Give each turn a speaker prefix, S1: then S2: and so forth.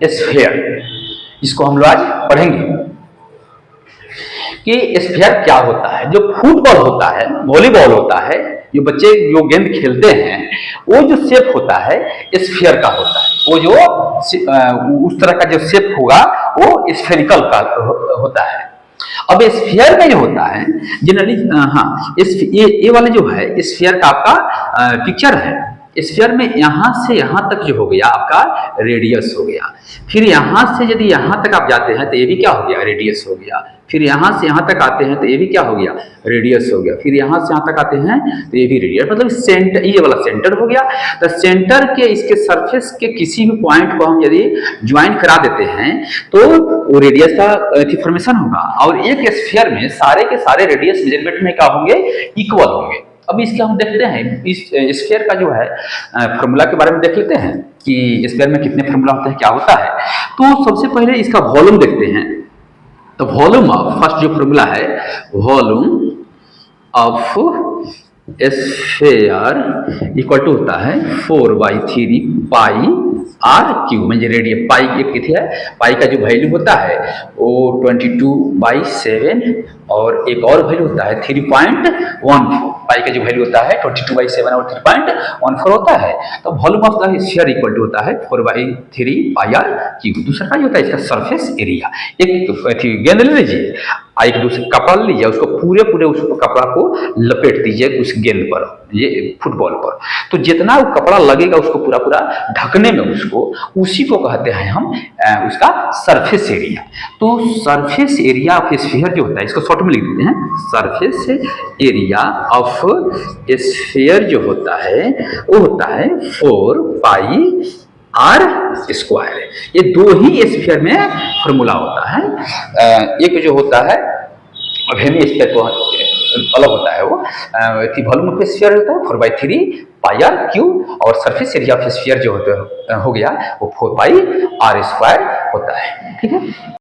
S1: Sphere, इसको हम लोग आज पढ़ेंगे कि स्फीयर क्या होता है। जो फुटबॉल होता है, वॉलीबॉल होता है, जो बच्चे जो गेंद खेलते हैं, वो जो शेप होता है स्फीयर का होता है। वो जो उस तरह का जो शेप होगा वो स्फेरिकल का होता है। अब स्फीयर में जो होता है जनरली, हाँ, ये वाले जो है स्फीयर का आपका पिक्चर है। स्फीयर में यहां से यहां तक जो हो गया आपका रेडियस हो गया। फिर यहां से यदि यहां तक आप जाते हैं तो ये भी क्या हो गया, रेडियस हो गया। फिर यहां से यहां तक आते हैं तो ये भी क्या हो गया, रेडियस हो गया। फिर यहां से यहां तक आते हैं तो ये भी रेडियस, मतलब सेंटर, ये वाला सेंटर हो गया। तो सेंटर के इसके सरफेस के किसी भी पॉइंट को हम यदि ज्वाइन करा देते हैं तो वो रेडियस का फॉर्मेशन होगा। और एक स्फीयर में सारे के सारे रेडियस मेजरमेंट में क्या होंगे, इक्वल होंगे। अब इसके हम देखते हैं इस स्फीयर का जो है फॉर्मूला के बारे में देख लेते हैं कि स्फीयर में कितने फॉर्मूला होते हैं, क्या होता है। तो सबसे पहले इसका वॉल्यूम देखते हैं। तो वॉल्यूम ऑफ, फर्स्ट जो फॉर्मूला है, volume of sphere equal to होता है 4/3 पाई आर क्यू, म्हणजे रेडियस। पाई एक कितनी है, पाई का जो वैल्यू होता है वो 22/7 और एक और वैल्यू होता है 3.14। पाई का जो वैल्यू होता है 22/7 और 3.14 होता है। तो volume of the sphere equal to होता है 4/3 पाई आर क्यू। दूसरा का होता है इसका सरफेस एरिया। एक गेंद ले लीजिए, एक दूसरे कपड़ा लीजिए, उसको पूरे उस कपड़ा को लपेट दीजिए उस गेंद पर, ये फुटबॉल पर। तो जितना वो कपड़ा लगेगा उसको पूरा ढकने में, उसको उसी को कहते हैं हम उसका सरफेस एरिया। तो सरफेस एरिया ऑफ स्फीयर जो होता है, इसको शॉर्ट में लिख देते हैं, सरफेस एरिया ऑफ स्फीयर जो होता है वो होता है 4 पाई आर स्क्वायर। ये दो ही स्फीयर में फॉर्मूला होता है। एक जो होता है हेमी स्फीयर को अलग होता है, वो वॉल्यूम ऑफ स्फीयर होता है 4/3 पाई आर क्यू, और सरफेस एरिया ऑफ स्फीयर जो होता है हो गया वो 4 पाई आर स्क्वायर होता है। ठीक है।